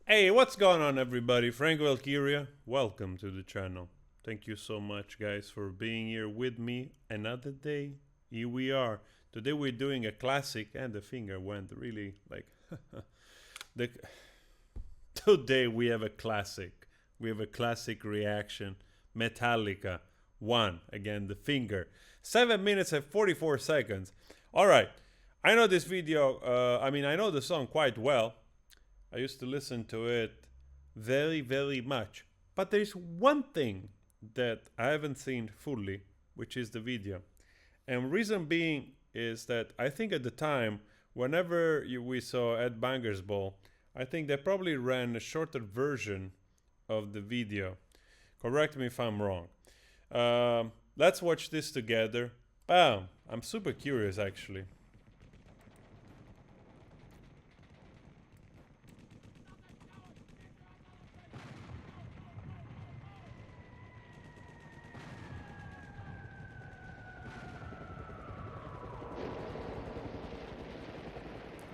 Hey, what's going on, everybody? Frank Valkyria, welcome to the channel. Thank you so much, guys, for being here with me. Another day, here we are. Today we're doing a classic, and the finger went really like. the, Today we have a classic. We have a classic reaction. Metallica, 1. Again, the finger. 7 minutes and 44 seconds. All right. I know this video, I know the song quite well. I used to listen to it very, very much. But there's one thing that I haven't seen fully, which is the video. And reason being is that I think at the time, whenever we saw Ed Banger's Ball, I think they probably ran a shorter version of the video. Correct me if I'm wrong. Let's watch this together. Bam! I'm super curious, actually.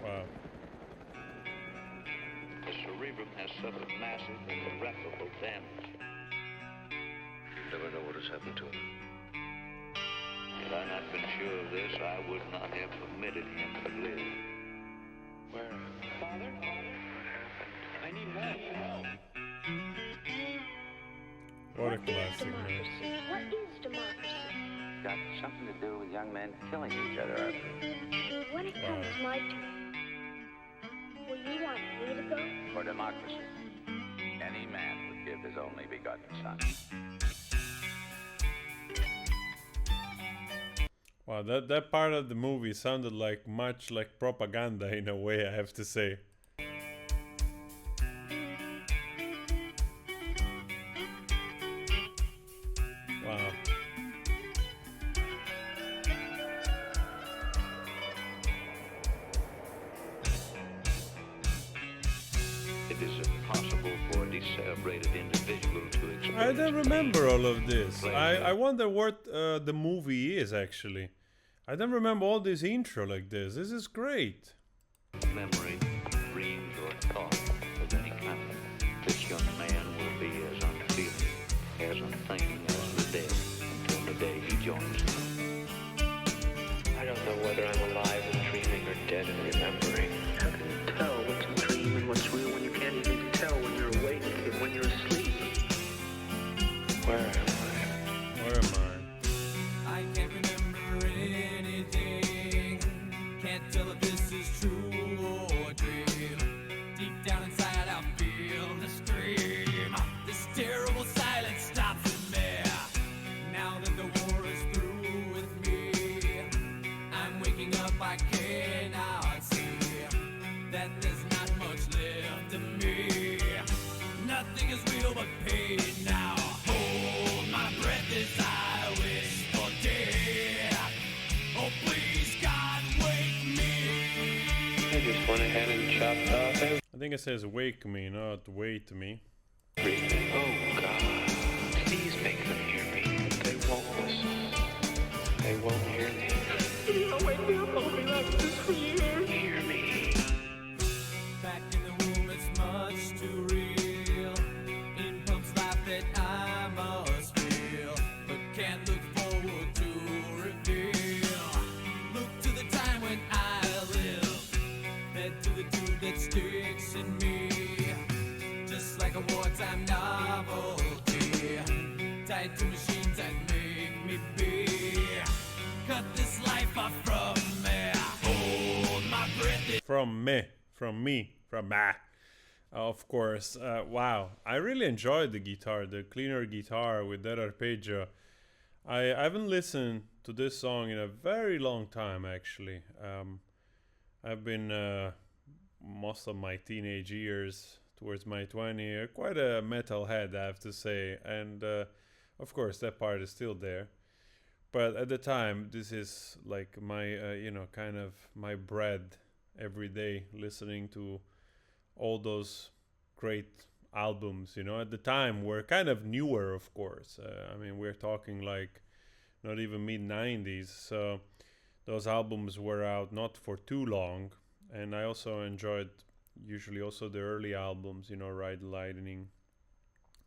Wow. The cerebrum has suffered massive and irreparable damage. You never know what has happened to him. Had I not been sure of this, I would not have permitted him to live. Where? Father? I need help. What a classic, man. What is democracy? Got something to do with young men killing each other, I think. When it comes my turn, will you want me to go? For democracy, any man would give his only begotten son. Wow, that part of the movie sounded like much like propaganda in a way, I have to say. Wow. It is impossible for a decerebrated individual to experience. I don't remember all of this. Pleasure. I wonder what the movie is, actually. I don't remember all this intro like this. This is great. Memory, dreams, or thought of any kind. This young man will be as unfeeling, as unthinking as the dead until the day he joins them. I don't know whether I'm alive and dreaming or dead and remembering. How can you tell what's a dream and what's real when you can't even tell when you're awake and when you're asleep? Where am I? Where am I can't remember anything. Can't tell if this is true or dream. Deep down inside, I feel the scream. This terrible silence stops in me. Now that the war is through with me, I'm waking up. I cannot see that there's not much left of me. Nothing is real but pain now. Hold my breath as I wish for death. Oh, please, God, wake me. I just went ahead and chopped off I think it says wake me, not wait me. everything. Oh, God. Please make them hear me. They won't listen. They won't hear me. Don't wake me up, I'll be like this for years. Hear me. Back in the womb, it's much too real. In pumps life that I must feel, but can't look forward to reveal. Look to the time when I live, led to the tube that sticks in me, just like a wartime novelty, tied to machines that make me be. Cut this life off from me. Hold my breath. From me. Of course. Wow. I really enjoyed the guitar, the cleaner guitar with that arpeggio. I haven't listened to this song in a very long time, actually. I've been most of my teenage years towards my 20, quite a metalhead, I have to say. And of course, that part is still there. But at the time, this is like my, kind of my bread every day, listening to all those great albums. At the time, were kind of newer, of course. We're talking like not even mid-90s. So those albums were out not for too long. And I also enjoyed usually also the early albums, you know, Ride Lightning,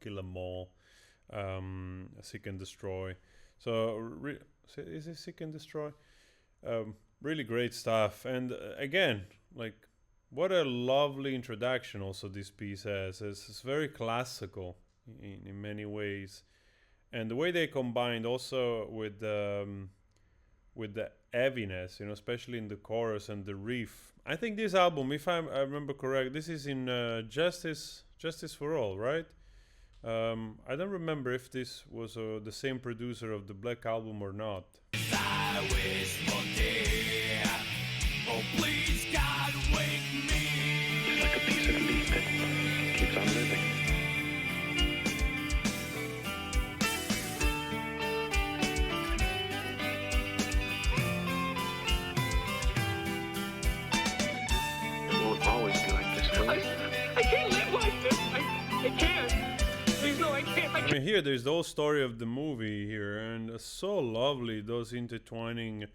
Kill 'Em All, Seek and Destroy. So is it Seek and Destroy? Really great stuff. And again, like, what a lovely introduction also this piece has. It's very classical in many ways, and the way they combined also with the heaviness, you know, especially in the chorus and the riff. I think this album, if I remember correct, this is in Justice for All, right? I don't remember if this was the same producer of the Black Album or not. I wish for day. Oh, please, God, wake me. It's like a piece of meat that keeps on living. It won't always be like this, will it? I can't live like this. I can't. Please, no, I can't. I mean, here there's the whole story of the movie here, and so lovely, those intertwining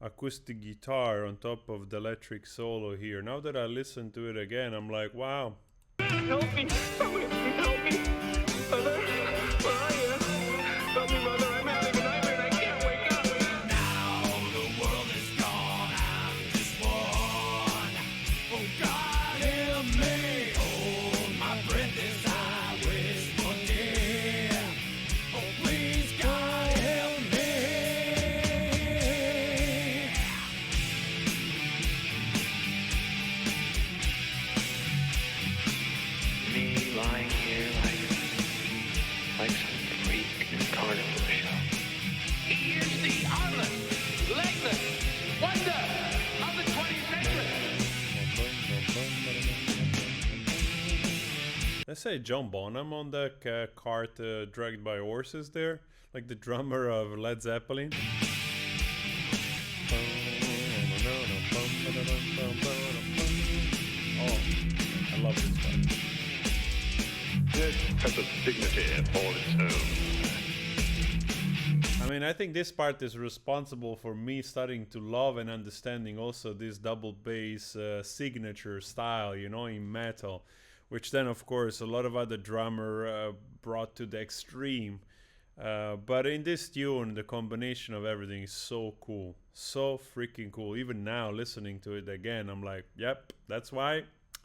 acoustic guitar on top of the electric solo here. Now that I listen to it again, I'm like, wow. Help me. Somebody please help me. Mother, where are you? Help me, Mother. I'm having a nightmare and I can't wake up. Now the world is gone. I'm just one. Oh, God, help me. Hold my breath as I wish for day. Oh, please, God, help me. Me lying here like some freak in a carnival show. Here's the armless, legless wonder of the 20th century. Let's say John Bonham on the cart dragged by horses there, like the drummer of Led Zeppelin. Oh, I love this part. It has a dignity all its own. I mean, I think this part is responsible for me starting to love and understanding also this double bass signature style, you know, in metal, which then, of course, a lot of other drummer brought to the extreme. But in this tune, the combination of everything is so cool, so freaking cool. Even now, listening to it again, I'm like, yep, that's why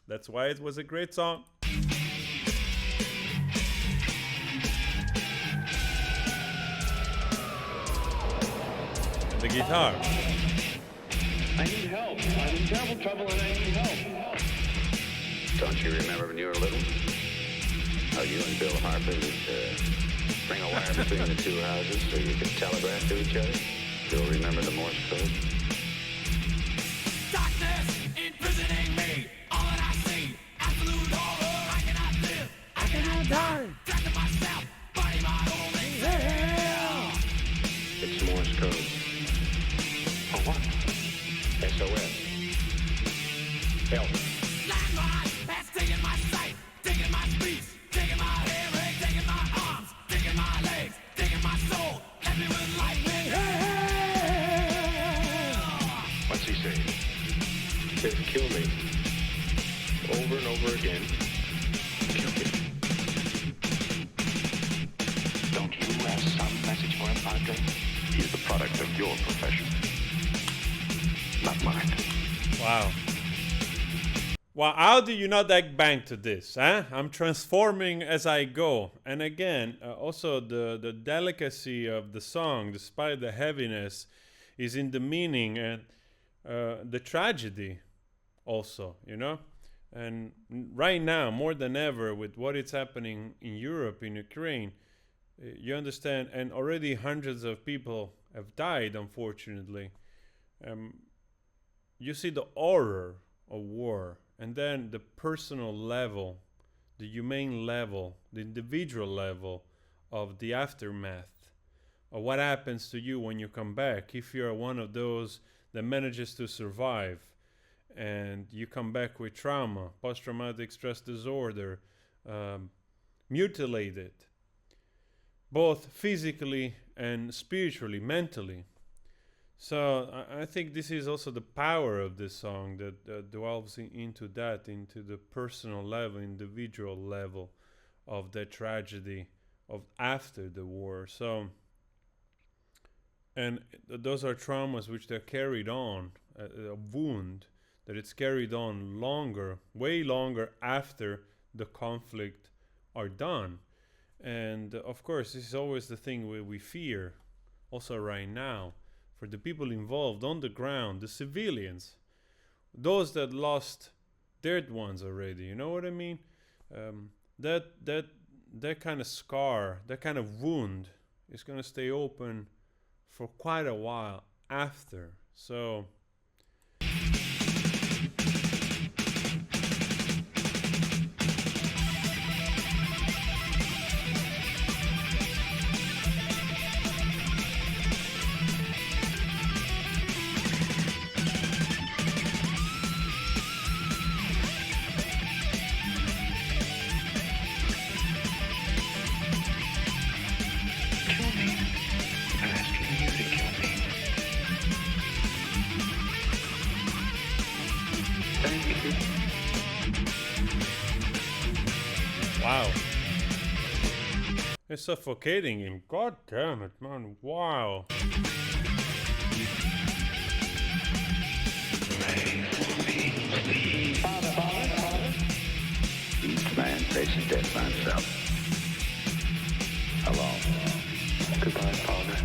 it was a great song. The guitar. I need help. I'm in terrible trouble and I need help. Don't you remember when you were little? How you and Bill Harper would bring a wire between the two houses so you could telegraph to each other? Still remember the Morse code? Darkness imprisoning me. All that I see, absolute horror. I cannot live. I cannot die. Trapped in myself, body my only hell. It's Morse code. For what? SOS. Help. Landmine has taken my sight, taken my speech, taken my hearing, taken my arms, taken my legs, taken my soul. Left me with lightning hell. What's he saying? He says kill me. Over and over again. Kill me. Don't you have some message for him, Padre? He's the product of your profession, not mine. Wow. Wow, how do you not act bang to this, huh? I'm transforming as I go. And again, also the delicacy of the song, despite the heaviness, is in the meaning and the tragedy also, you know? And right now, more than ever, with what is happening in Europe, in Ukraine, you understand, and already hundreds of people have died, unfortunately. You see the horror of war, and then the personal level, the humane level, the individual level of the aftermath of what happens to you when you come back. If you're one of those that manages to survive and you come back with trauma, post-traumatic stress disorder, mutilated, both physically and spiritually, mentally. So I think this is also the power of this song that delves into that, into the personal level, individual level of the tragedy of after the war. So, and those are traumas which they're carried on, a wound that it's carried on longer, way longer after the conflict are done. And of course, this is always the thing we fear, also right now, for the people involved on the ground, the civilians, those that lost their ones already. You know what I mean? That kind of scar, that kind of wound, is gonna stay open for quite a while after. So. Wow. It's suffocating him. God damn it, man. Wow. Each man faces death by himself. Alone. Goodbye, Father.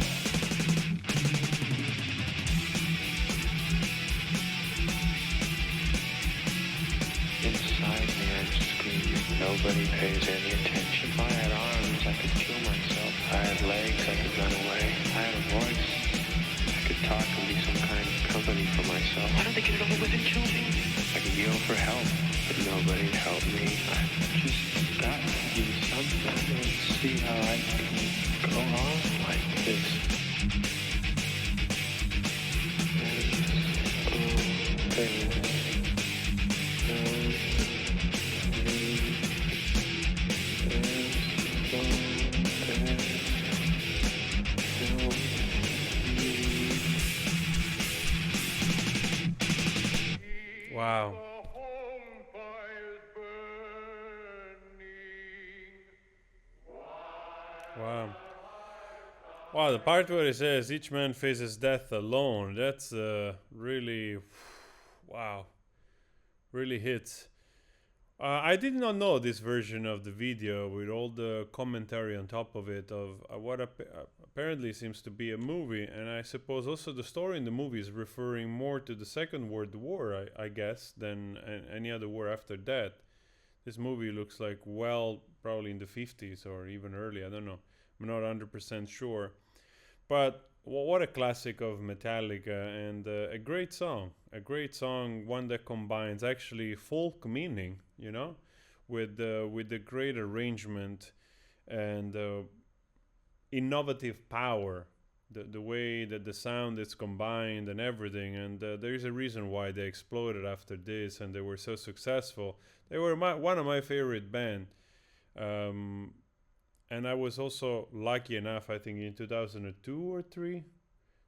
Inside me, I'm screaming. Nobody pays any attention. If I had arms, I could kill myself. If I had legs, I could run away. If I had a voice, I could talk and be some kind of company for myself. Why don't they get it over with and kill me? I could yell for help, but nobody'd help me. I've just got to do something and see how I can go on like this. Wow. Wow. Wow, the part where it says each man faces death alone, that's really, wow, really hits. I did not know this version of the video with all the commentary on top of it of what apparently seems to be a movie, and I suppose also the story in the movie is referring more to the Second World War, I guess, than any other war after that. This movie looks like, well, probably in the 50s or even early, I don't know. I'm not 100% sure. But what a classic of Metallica, and a great song. A great song, one that combines actually folk meaning, you know, with the great arrangement and innovative power. The way that the sound is combined and everything. And there is a reason why they exploded after this and they were so successful. They were one of my favorite band. And I was also lucky enough, I think in 2002 or 3,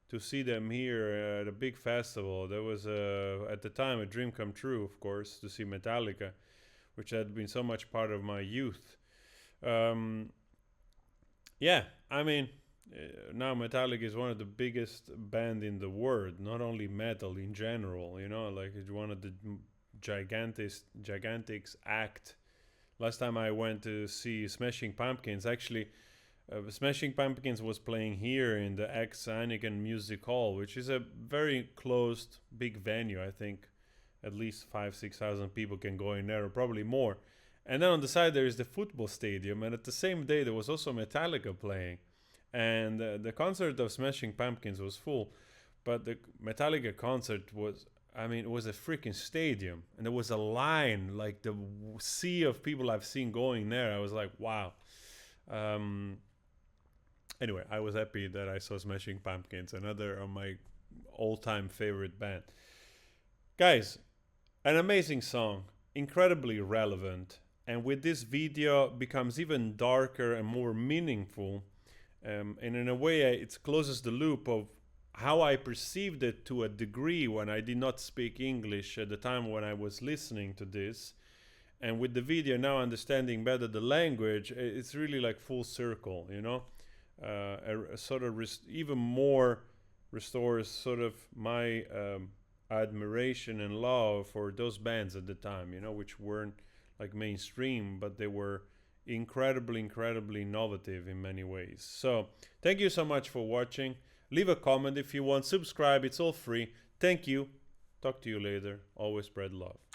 to see them here at a big festival. That was, at the time, a dream come true, of course, to see Metallica, which had been so much part of my youth. Yeah, I mean, now Metallica is one of the biggest band in the world, not only metal in general, you know, like it's one of the gigantics act. Last time I went to see Smashing Pumpkins, actually, Smashing Pumpkins was playing here in the ex-Heineken Music Hall, which is a very closed, big venue. I think at least 5,000-6,000 people can go in there, or probably more. And then on the side there is the football stadium, and at the same day there was also Metallica playing. And the concert of Smashing Pumpkins was full, but the Metallica concert was, I mean, it was a freaking stadium, and there was a line, like the sea of people I've seen going there. I was like, wow. Anyway, I was happy that I saw Smashing Pumpkins, another of my all-time favorite band. Guys, an amazing song, incredibly relevant, and with this video becomes even darker and more meaningful. And in a way, it closes the loop of how I perceived it to a degree when I did not speak English at the time when I was listening to this. And with the video now understanding better the language, it's really like full circle, you know? A sort of even more restores sort of my admiration and love for those bands at the time, you know, which weren't like mainstream, but they were incredibly innovative in many ways. So thank you so much for watching. Leave a comment if you want, subscribe, it's all free. Thank you. Talk to you later. Always spread love.